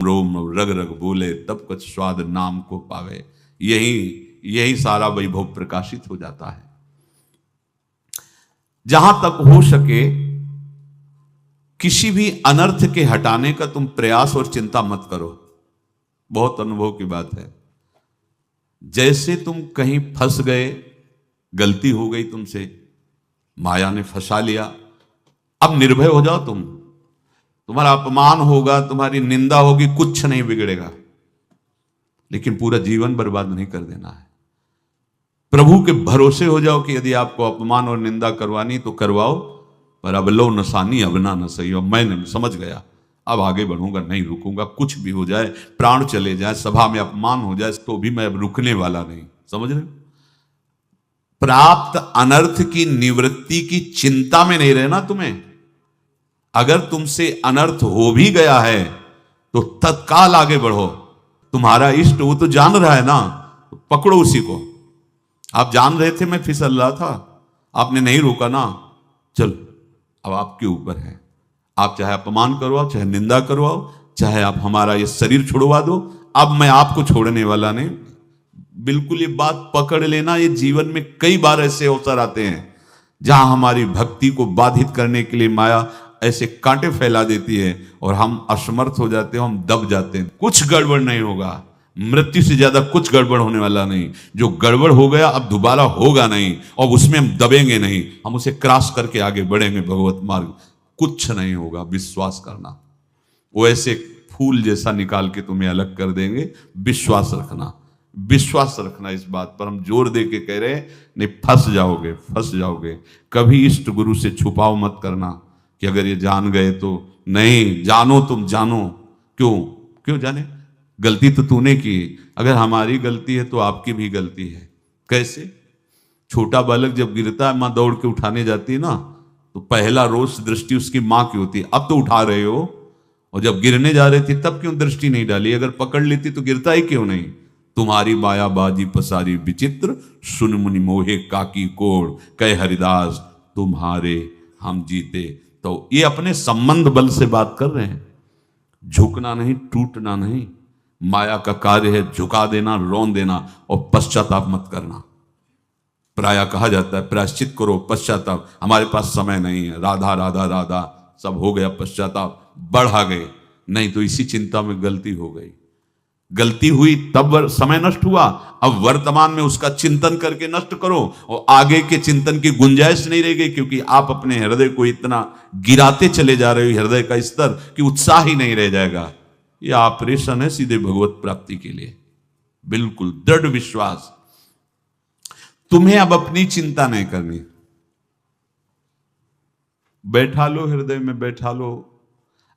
रोम रग रग बोले तब कुछ स्वाद नाम को पावे। यही सारा वैभव प्रकाशित हो जाता है। जहां तक हो सके किसी भी अनर्थ के हटाने का तुम प्रयास और चिंता मत करो। बहुत अनुभव की बात है। जैसे तुम कहीं फंस गए, गलती हो गई तुमसे, माया ने फंसा लिया, अब निर्भय हो जाओ। तुम्हारा अपमान होगा, तुम्हारी निंदा होगी, कुछ नहीं बिगड़ेगा, लेकिन पूरा जीवन बर्बाद नहीं कर देना है। प्रभु के भरोसे हो जाओ कि यदि आपको अपमान और निंदा करवानी तो करवाओ, पर अब लो नसानी अब ना सही हो। मैं समझ गया, अब आगे बढ़ूंगा, नहीं रुकूंगा। कुछ भी हो जाए, प्राण चले जाए, सभा में अपमान हो जाए, तो भी मैं अब रुकने वाला नहीं। समझ रहे? प्राप्त अनर्थ की निवृत्ति की चिंता में नहीं रहना तुम्हें। अगर तुमसे अनर्थ हो भी गया है तो तत्काल आगे बढ़ो। तुम्हारा इष्ट वो तो जान रहा है ना, तो पकड़ो उसी को। आप जान रहे थे मैं फिसल रहा था, आपने नहीं रोका ना, चलो अब आपके ऊपर है। आप चाहे अपमान करवाओ, चाहे निंदा करवाओ, चाहे आप हमारा ये शरीर छुड़वा दो, अब मैं आपको छोड़ने वाला नहीं। बिल्कुल ये बात पकड़ लेना। ये जीवन में कई बार ऐसे अवसर आते हैं जहां हमारी भक्ति को बाधित करने के लिए माया ऐसे कांटे फैला देती है और हम असमर्थ हो जाते हैं, हम दब जाते हैं। कुछ गड़बड़ नहीं होगा, मृत्यु से ज्यादा कुछ गड़बड़ होने वाला नहीं। जो गड़बड़ हो गया अब दोबारा होगा नहीं, और उसमें हम दबेंगे नहीं, हम उसे क्रॉस करके आगे बढ़ेंगे भगवत मार्ग। कुछ नहीं होगा, विश्वास करना। वो ऐसे फूल जैसा निकाल के तुम्हें अलग कर देंगे। विश्वास रखना, विश्वास रखना। इस बात पर हम जोर दे के कह रहे हैं, नहीं फंस जाओगे, फंस जाओगे। कभी इष्ट गुरु से छुपाओ मत करना कि अगर ये जान गए तो। नहीं, जानो, तुम जानो। क्यों जाने? गलती तो तूने की। अगर हमारी गलती है तो आपकी भी गलती है। कैसे? छोटा बालक जब गिरता है, मां दौड़ के उठाने जाती है ना, तो पहला रोष दृष्टि उसकी मां की होती है। अब तो उठा रहे हो, और जब गिरने जा रहे थे तब क्यों दृष्टि नहीं डाली? अगर पकड़ लेती तो गिरता ही क्यों नहीं? तुम्हारी माया बाजी पसारी विचित्र, सुन मुनि मोहे काकी कोड़, कह हरिदास तुम्हारे हम जीते। तो ये अपने संबंध बल से बात कर रहे हैं। झुकना नहीं, टूटना नहीं। माया का कार्य है झुका देना, रोन देना, और पश्चाताप मत करना। प्राय कहा जाता है प्रायश्चित करो, पश्चाताप। हमारे पास समय नहीं है। राधा राधा राधा सब हो गया, पश्चाताप बढ़ा गए। नहीं तो इसी चिंता में गलती हो गई। गलती हुई तब समय नष्ट हुआ, अब वर्तमान में उसका चिंतन करके नष्ट करो, और आगे के चिंतन की गुंजाइश नहीं रह गई, क्योंकि आप अपने हृदय को इतना गिराते चले जा रहे हो, हृदय का स्तर, कि उत्साह ही नहीं रह जाएगा। यह ऑपरेशन है सीधे भगवत प्राप्ति के लिए। बिल्कुल दृढ़ विश्वास। तुम्हें अब अपनी चिंता नहीं करनी। बैठा लो, हृदय में बैठा लो।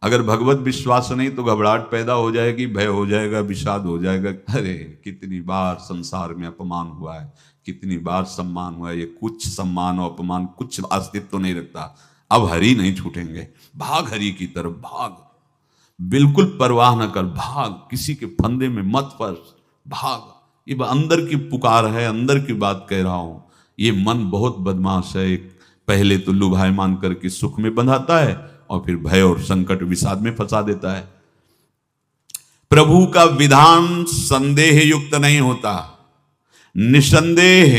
अगर भगवत विश्वास नहीं तो घबराहट पैदा हो जाएगी, भय हो जाएगा, विषाद हो जाएगा। अरे कितनी बार संसार में अपमान हुआ है, कितनी बार सम्मान हुआ है। ये कुछ सम्मान और अपमान कुछ अस्तित्व तो नहीं रखता। अब हरि नहीं छूटेंगे। भाग हरि की तरफ, भाग। बिल्कुल परवाह न कर, भाग। किसी के फंदे में मत फंस, भाग। ये अंदर की पुकार है, अंदर की बात कह रहा हूं। ये मन बहुत बदमाश है। पहले तो लुभायमान करके सुख में बंधाता है, और फिर भय और संकट विषाद में फंसा देता है। प्रभु का विधान संदेह युक्त नहीं होता। निसंदेह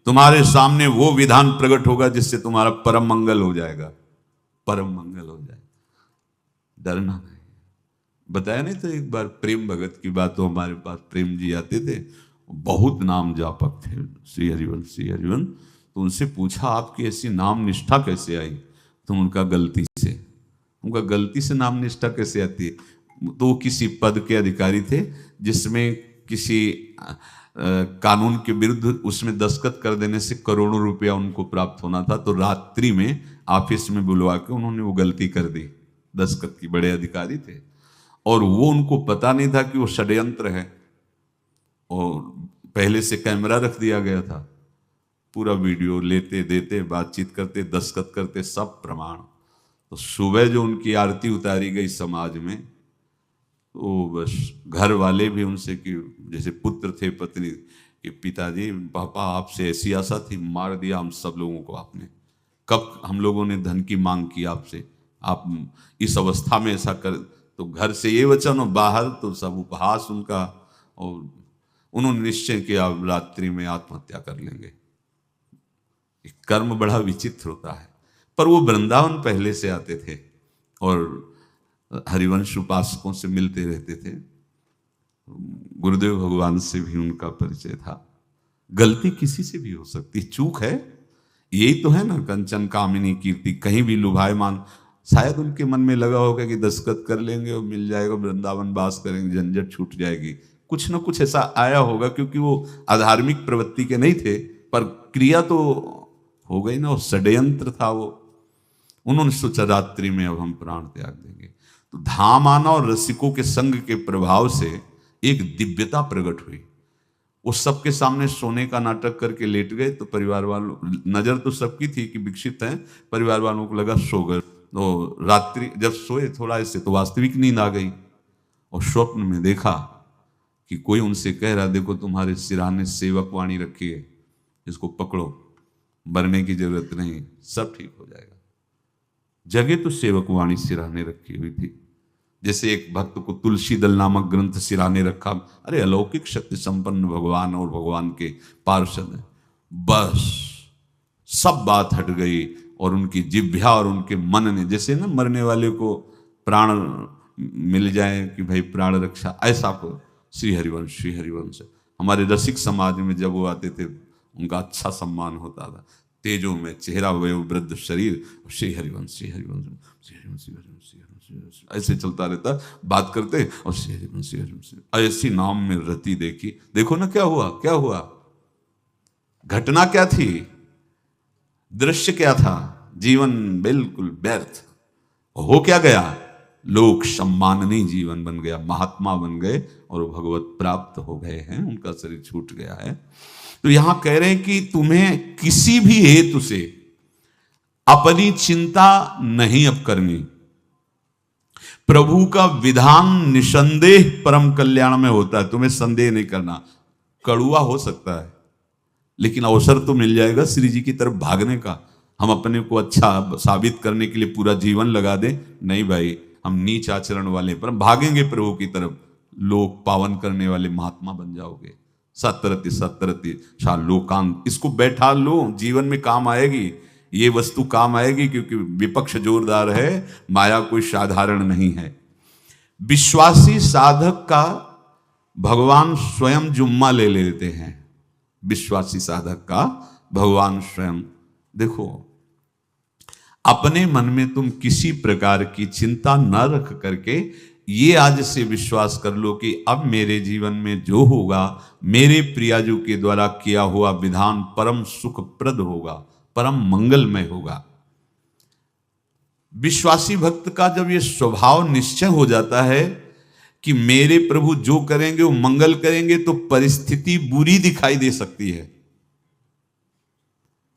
तुम्हारे सामने वो विधान प्रकट होगा जिससे तुम्हारा परम मंगल हो जाएगा, परम मंगल हो जाएगा। डरना नहीं। बताया नहीं तो एक बार प्रेम भगत की बात। तो हमारे पास प्रेम जी आते थे, बहुत नाम जापक थे, श्री हरिवंश श्री हरिवंश। तो उनसे पूछा आपकी ऐसी नाम निष्ठा कैसे आई? तो उनका गलती से नाम निष्ठा कैसे आती है? तो वो किसी पद के अधिकारी थे जिसमें किसी कानून के विरुद्ध उसमें दस्तखत कर देने से करोड़ों रुपया उनको प्राप्त होना था। तो रात्रि में ऑफिस में बुलवा के उन्होंने वो गलती कर दी दस्तखत की। बड़े अधिकारी थे, और वो उनको पता नहीं था कि वो षड्यंत्र है, और पहले से कैमरा रख दिया गया था। पूरा वीडियो लेते देते, बातचीत करते, दस्तखत करते, सब प्रमाण। तो सुबह जो उनकी आरती उतारी गई समाज में, तो बस घर वाले भी उनसे, कि जैसे पुत्र थे पत्नी कि पिताजी पापा आपसे ऐसी आशा थी, मार दिया हम सब लोगों को आपने। कब हम लोगों ने धन की मांग की आपसे, आप इस अवस्था में ऐसा कर। तो घर से ये वचन और बाहर तो सब उपहास उनका, और उन्होंने निश्चय किया अब रात्रि में आत्महत्या कर लेंगे। कर्म बड़ा विचित्र होता है। पर वो वृंदावन पहले से आते थे और हरिवंश उपासकों से मिलते रहते थे, गुरुदेव भगवान से भी उनका परिचय था। गलती किसी से भी हो सकती, चूक है, यही तो है ना, कंचन कामिनी कीर्ति, कहीं भी लुभायमान। शायद उनके मन में लगा होगा कि दस्तखत कर लेंगे और मिल जाएगा, वृंदावन वास करेंगे, झंझट छूट जाएगी, कुछ ना कुछ ऐसा आया होगा, क्योंकि वो अधार्मिक प्रवृत्ति के नहीं थे, पर क्रिया तो हो गई ना, वो षड्यंत्र था वो। उन्होंने सोचा रात्रि में अब हम प्राण त्याग देंगे। तो धाम आना और रसिकों के संग के प्रभाव से एक दिव्यता प्रकट हुई। वो सबके सामने सोने का नाटक करके लेट गए, तो परिवार वालों, नजर तो सबकी थी कि विकसित हैं, परिवार वालों को लगा सो गए। तो रात्रि जब सोए थोड़ा ऐसे, तो वास्तविक नींद आ गई और स्वप्न में देखा कि कोई उनसे कह रहा, देखो तुम्हारे सिरहाने सेवक वाणी रखी है, इसको पकड़ो, मरने की जरूरत नहीं, सब ठीक हो जाएगा। जगह तो सेवक वाणी सिरहाने रखी हुई थी, जैसे एक भक्त को तुलसी दल नामक ग्रंथ सिरहाने रखा। अरे अलौकिक शक्ति संपन्न भगवान और भगवान के पार्षद हैं। बस सब बात हट गई और उनकी जिह्वा और उनके मन ने, जैसे ना मरने वाले को प्राण मिल जाए कि भाई प्राण रक्षा, ऐसा को श्री हरिवंश हमारे रसिक समाज में जब वो आते थे उनका अच्छा सम्मान होता था। तेजों में चेहरा, वयोवृद्ध शरीर, श्री हरिवंश ऐसे चलता रहता, बात करते और श्री हरिवंश ऐसी नाम में रति देखी। देखो ना क्या हुआ, घटना क्या थी, दृश्य क्या था, जीवन बिल्कुल व्यर्थ हो क्या गया, लोक सम्माननीय जीवन बन गया, महात्मा बन गए और भगवत प्राप्त हो गए हैं, उनका शरीर छूट गया है। तो यहां कह रहे हैं कि तुम्हें किसी भी हेतु से अपनी चिंता नहीं अब करनी। प्रभु का विधान निसंदेह परम कल्याण में होता है, तुम्हें संदेह नहीं करना। कड़ुआ हो सकता है लेकिन अवसर तो मिल जाएगा श्री जी की तरफ भागने का। हम अपने को अच्छा साबित करने के लिए पूरा जीवन लगा दें, नहीं भाई, हम नीच आचरण वाले पर भागेंगे प्रभु की तरफ, लोक पावन करने वाले महात्मा बन जाओगे। सतरति शाह लोकांत, इसको बैठा लो, जीवन में काम आएगी, ये वस्तु काम आएगी, क्योंकि विपक्ष जोरदार है, माया कोई साधारण नहीं है। विश्वासी साधक का भगवान स्वयं जुम्मा ले लेते हैं। विश्वासी साधक का भगवान स्वयं, देखो अपने मन में तुम किसी प्रकार की चिंता न रख करके ये आज से विश्वास कर लो कि अब मेरे जीवन में जो होगा, मेरे प्रियाजू के द्वारा किया हुआ विधान परम सुखप्रद होगा, परम मंगलमय होगा। विश्वासी भक्त का जब ये स्वभाव निश्चय हो जाता है कि मेरे प्रभु जो करेंगे वो मंगल करेंगे, तो परिस्थिति बुरी दिखाई दे सकती है,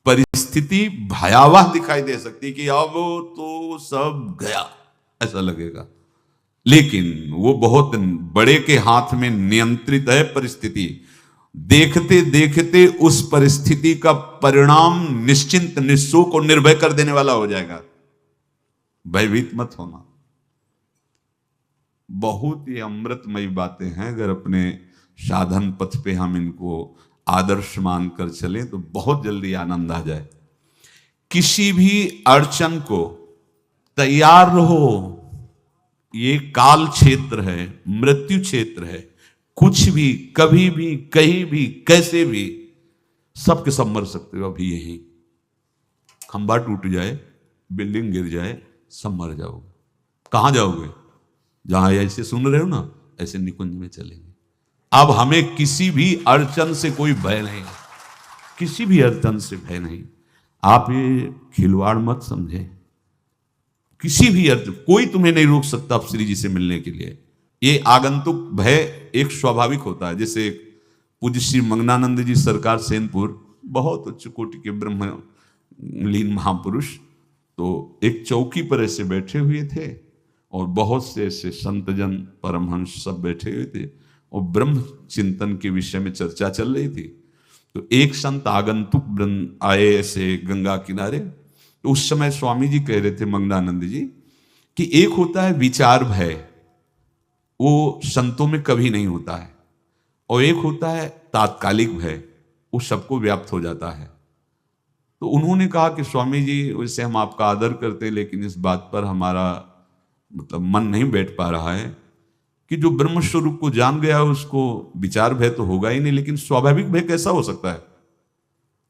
परिस्थिति भयावह दिखाई दे सकती है कि अब तो सब गया, ऐसा लगेगा। लेकिन वो बहुत बड़े के हाथ में नियंत्रित है परिस्थिति। देखते देखते उस परिस्थिति का परिणाम निश्चिंत, निःशोक और निर्भय कर देने वाला हो जाएगा। भयभीत मत होना। बहुत ही अमृतमयी बातें हैं, अगर अपने साधन पथ पे हम इनको आदर्श मानकर चलें तो बहुत जल्दी आनंद आ जाए। किसी भी अड़चन को तैयार रहो, ये काल क्षेत्र है, मृत्यु क्षेत्र है, कुछ भी कभी भी कहीं भी कैसे भी सबके सब मर सकते हो। अभी यही खंबा टूट जाए, बिल्डिंग गिर जाए, सब मर जाओगे। कहां जाओगे? जहां ऐसे सुन रहे हो ना, ऐसे निकुंज में चलेंगे। अब हमें किसी भी अड़चन से कोई भय नहीं, किसी भी अड़चन से भय नहीं। आप ये खिलवाड़ मत समझे, किसी भी अर्थ कोई तुम्हें नहीं रोक सकता अब श्री जी से मिलने के लिए। ये आगंतुक भय एक स्वाभाविक होता है। जैसे पूज्य श्री मंगनानंद जी सरकार सेनपुर, बहुत उच्च कोटि के ब्रह्मलीन महापुरुष, तो एक चौकी पर ऐसे बैठे हुए थे और बहुत से ऐसे संतजन परमहंस सब बैठे हुए थे और ब्रह्म चिंतन के विषय में चर्चा चल रही थी। तो एक संत आगंतुक आए ऐसे गंगा किनारे। तो उस समय स्वामी जी कह रहे थे मंगनानंद जी कि एक होता है विचार भय, वो संतों में कभी नहीं होता है। और एक होता है तात्कालिक भय, वो सबको व्याप्त हो जाता है। तो उन्होंने कहा कि स्वामी जी, वैसे हम आपका आदर करते हैं, लेकिन इस बात पर हमारा मतलब मन नहीं बैठ पा रहा है कि जो ब्रह्म स्वरूप को जान गया उसको विचार भय तो होगा ही नहीं, लेकिन स्वाभाविक भय कैसा हो सकता है?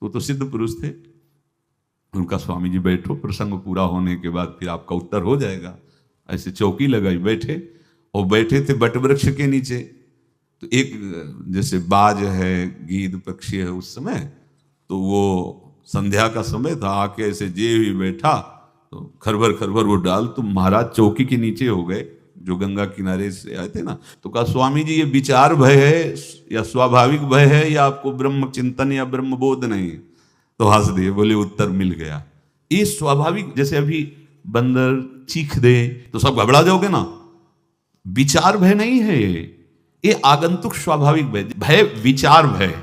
तो सिद्ध पुरुष थे। उनका स्वामी जी बैठो, प्रसंग पूरा होने के बाद फिर आपका उत्तर हो जाएगा। ऐसे चौकी लगाई, बैठे, और बैठे थे बट वृक्ष के नीचे। तो एक जैसे बाज है, गीद पक्षी है, उस समय तो वो संध्या का समय था, आके ऐसे जे भी बैठा तो खरबर खरबर वो डाल, तो महाराज चौकी के नीचे हो गए, जो गंगा किनारे से आए थे ना। तो कहा स्वामी जी, ये विचार भय है या स्वाभाविक भय है, या आपको ब्रह्म चिंतन या ब्रह्म बोध नहीं? तो हंस दिए, बोले उत्तर मिल गया। ये स्वाभाविक, जैसे अभी बंदर चीख दे तो सब घबरा जाओगे ना, विचार भय नहीं है ये आगंतुक स्वाभाविक भय। भय विचार भय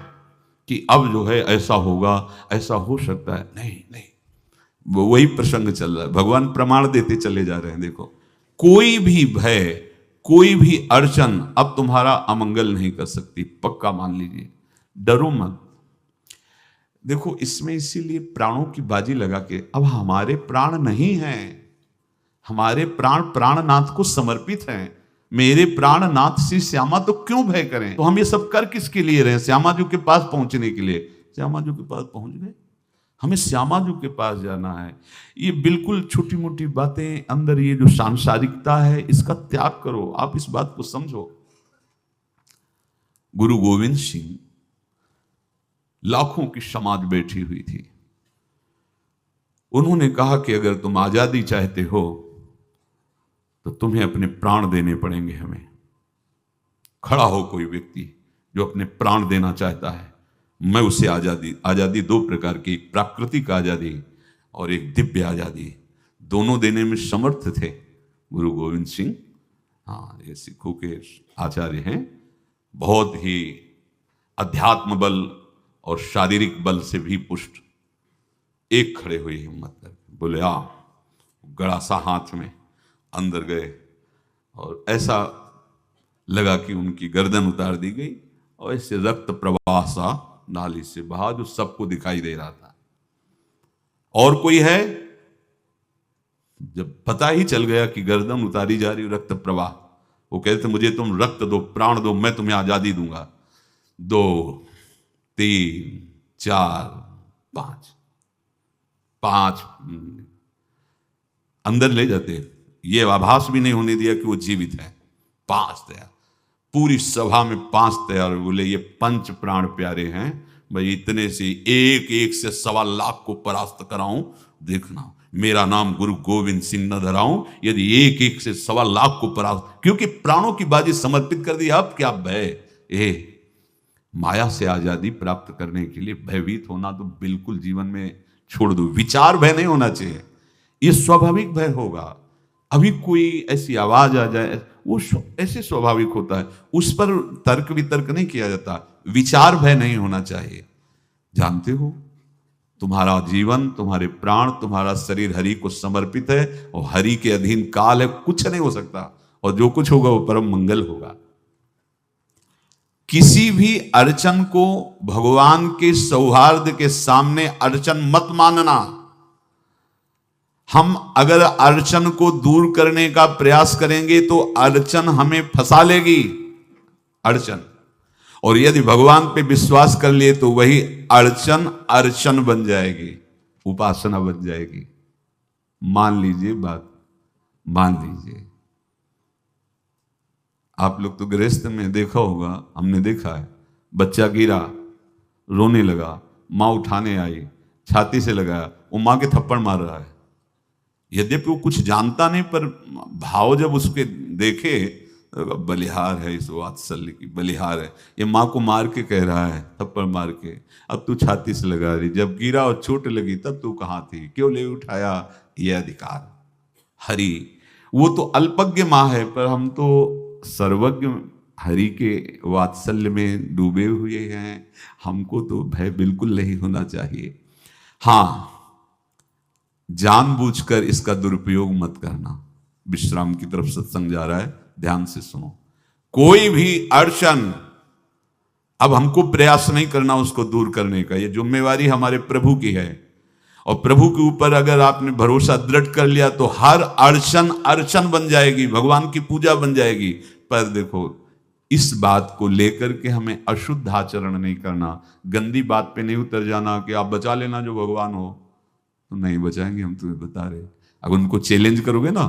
कि अब जो है ऐसा होगा, ऐसा हो सकता है, नहीं नहीं, वही प्रसंग चल रहा है। भगवान प्रमाण देते चले जा रहे हैं। देखो, कोई भी भय, कोई भी अड़चन अब तुम्हारा अमंगल नहीं कर सकती, पक्का मान लीजिए, डरो मत। देखो, इसमें इसीलिए प्राणों की बाजी लगा के, अब हमारे प्राण नहीं हैं, हमारे प्राण प्राणनाथ को समर्पित हैं। मेरे प्राणनाथ श्री श्यामा, तो क्यों भय करें? तो हम ये सब कर किसके लिए रहे? श्यामा जी के पास पहुंचने के लिए। श्यामा जी के पास पहुंच गए, हमें श्यामा जी के पास जाना है। ये बिल्कुल छोटी मोटी बातें, अंदर ये जो सांसारिकता है, इसका त्याग करो। आप इस बात को समझो। गुरु गोविंद सिंह, लाखों की समाज बैठी हुई थी, उन्होंने कहा कि अगर तुम आजादी चाहते हो तो तुम्हें अपने प्राण देने पड़ेंगे। हमें खड़ा हो कोई व्यक्ति जो अपने प्राण देना चाहता है, मैं उसे आजादी, आजादी दो प्रकार की, एक प्राकृतिक आजादी और एक दिव्य आजादी, दोनों देने में समर्थ थे गुरु गोविंद सिंह। हाँ, ये सिखों के आचार्य हैं, बहुत ही अध्यात्म बल और शारीरिक बल से भी पुष्ट। एक खड़े हुए हिम्मत करके बोले, आ, गड़ासा हाथ में, अंदर गए, और ऐसा लगा कि उनकी गर्दन उतार दी गई, और ऐसे रक्त प्रवाह सा नाली से बहा, जो सबको दिखाई दे रहा था। और कोई है? जब पता ही चल गया कि गर्दन उतारी जा रही, रक्त प्रवाह, वो कहते मुझे तुम रक्त दो, प्राण दो, मैं तुम्हें आजादी दूंगा। 2 3 4 5 अंदर ले जाते, ये आभास भी नहीं होने दिया कि वो जीवित है। 5 तैयार, पूरी सभा में 5 तैयार। बोले ये पंच प्राण प्यारे हैं भाई, इतने से एक एक से 1.25 लाख को परास्त कराऊं, देखना मेरा नाम गुरु गोविंद सिंह न धराऊं, यदि एक एक से 1.25 लाख को परास्त, क्योंकि प्राणों की बाजी समर्पित कर दी। अब क्या भय? माया से आजादी प्राप्त करने के लिए भयभीत होना तो बिल्कुल जीवन में छोड़ दो। विचार भय नहीं होना चाहिए, ये स्वाभाविक भय होगा। अभी कोई ऐसी आवाज आ जाए, वो ऐसे स्वाभाविक होता है, उस पर तर्क वितर्क नहीं किया जाता। विचार भय नहीं होना चाहिए। जानते हो, तुम्हारा जीवन, तुम्हारे प्राण, तुम्हारा शरीर हरि को समर्पित है, और हरि के अधीन काल है, कुछ नहीं हो सकता, और जो कुछ होगा वो परम मंगल होगा। किसी भी अड़चन को भगवान के सौहार्द के सामने अड़चन मत मानना। हम अगर अड़चन को दूर करने का प्रयास करेंगे तो अड़चन हमें फंसा लेगी, अड़चन। और यदि भगवान पे विश्वास कर लिए तो वही अड़चन अर्चन बन जाएगी, उपासना बन जाएगी। मान लीजिए बात, मान लीजिए। आप लोग तो गृहस्थ में देखा होगा, हमने देखा है, बच्चा गिरा, रोने लगा, माँ उठाने आई, छाती से लगाया, वो माँ के थप्पड़ मार रहा है। यद्यपि वो कुछ जानता नहीं, पर भाव जब उसके देखे, बलिहार है, इस वात्सल्य की बलिहार है, ये माँ को मार के कह रहा है, थप्पड़ मार के, अब तू छाती से लगा रही, जब गिरा और चोट लगी तब तू कहाँ थी, क्यों ले उठाया? ये अधिकार हरि, वो तो अल्पज्ञ माँ है, पर हम तो सर्वज्ञ हरि के वात्सल्य में डूबे हुए हैं। हमको तो भय बिल्कुल नहीं होना चाहिए। हाँ, जानबूझकर इसका दुरुपयोग मत करना। विश्राम की तरफ सत्संग जा रहा है, ध्यान से सुनो। कोई भी अड़चन अब हमको प्रयास नहीं करना उसको दूर करने का, ये जिम्मेवारी हमारे प्रभु की है। और प्रभु के ऊपर अगर आपने भरोसा दृढ़ कर लिया तो हर अड़चन अड़चन बन जाएगी, भगवान की पूजा बन जाएगी। पर देखो, इस बात को लेकर के हमें अशुद्ध आचरण नहीं करना, गंदी बात पे नहीं उतर जाना कि आप बचा लेना जो भगवान हो। तो नहीं बचाएंगे, हम तुम्हें बता रहे। अगर उनको चैलेंज करोगे ना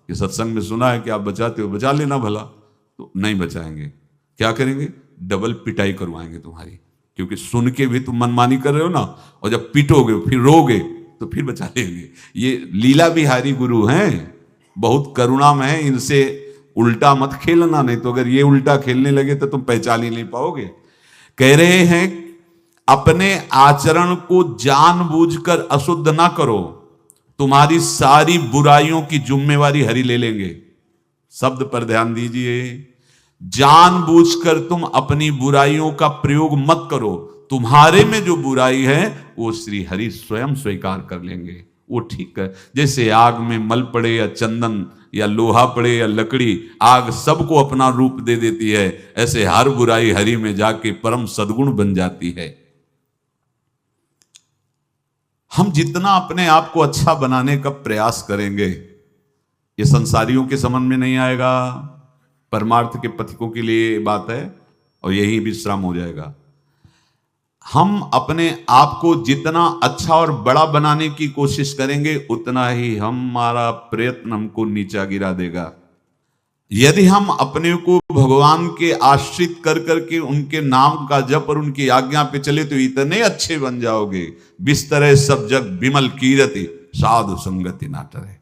कि सत्संग में सुना है कि आप बचाते हो, बचा लेना भला, तो नहीं बचाएंगे। क्या करेंगे? डबल पिटाई करवाएंगे तुम्हारी, क्योंकि सुन के भी तुम मनमानी कर रहे हो ना, और जब पिटोगे फिर रोगे तो फिर बचा लेंगे। ये लीला बिहारी गुरु हैं, बहुत करुणा में है, इनसे उल्टा मत खेलना, नहीं तो अगर ये उल्टा खेलने लगे तो तुम पहचान ही नहीं पाओगे। कह रहे हैं अपने आचरण को जानबूझकर अशुद्ध ना करो, तुम्हारी सारी बुराइयों की जिम्मेवारी हरि ले लेंगे। शब्द पर ध्यान दीजिए, जानबूझकर तुम अपनी बुराइयों का प्रयोग मत करो, तुम्हारे में जो बुराई है वो श्री हरि स्वयं स्वीकार कर लेंगे। वो ठीक है, जैसे आग में मल पड़े या चंदन या लोहा पड़े या लकड़ी, आग सबको अपना रूप दे देती है, ऐसे हर बुराई हरि में जाके परम सद्गुण बन जाती है। हम जितना अपने आप को अच्छा बनाने का प्रयास करेंगे, ये संसारियों के समझ में नहीं आएगा, परमार्थ के पथिकों के लिए बात है, और यही विश्राम हो जाएगा। हम अपने आप को जितना अच्छा और बड़ा बनाने की कोशिश करेंगे, उतना ही हमारा प्रयत्न हमको नीचा गिरा देगा। यदि हम अपने को भगवान के आश्रित कर करके उनके नाम का जप और उनकी आज्ञा पे चले तो इतने अच्छे बन जाओगे, बिस्तरे सब जग विमल कीरति साधु संगति ना टरे।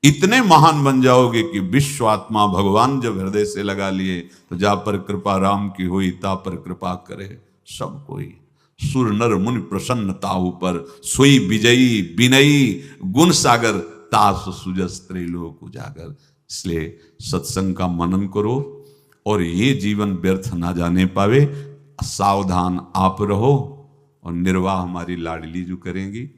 इतने महान बन जाओगे कि विश्व आत्मा भगवान जब हृदय से लगा लिए तो जा पर कृपा राम की हुई, ता पर कृपा करे सब कोई। सुर नर मुनि प्रसन्नता ऊपर, सोई विजयी विनयी गुण सागर, तास सुजस त्रैलोक उजागर। इसलिए सत्संग का मनन करो और ये जीवन व्यर्थ ना जाने पावे, सावधान आप रहो, और निर्वाह हमारी लाडली जो करेंगी।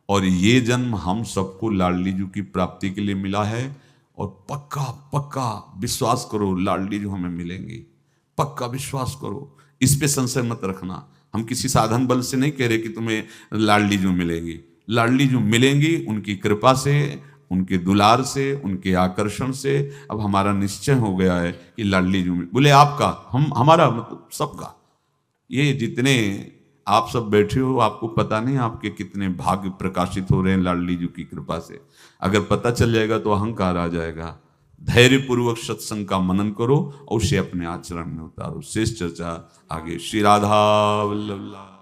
और ये जन्म हम सबको लाडली जू की प्राप्ति के लिए मिला है, और पक्का पक्का विश्वास करो लाडली जू हमें मिलेंगी, पक्का विश्वास करो, इस पे संशय मत रखना। हम किसी साधन बल से नहीं कह रहे कि तुम्हें लाडली जू मिलेंगी, लाडली जू मिलेंगी उनकी कृपा से, उनके दुलार से, उनके आकर्षण से। अब हमारा निश्चय हो गया है कि लाडली जू बोले आपका, हम हमारा मतलब सबका। ये जितने आप सब बैठे हो, आपको पता नहीं आपके कितने भाग्य प्रकाशित हो रहे हैं लाडली जी की कृपा से। अगर पता चल जाएगा तो अहंकार आ जाएगा। धैर्य पूर्वक सत्संग का मनन करो और उसे अपने आचरण में उतारो। शेष चर्चा आगे। श्री राधा वल्लभ।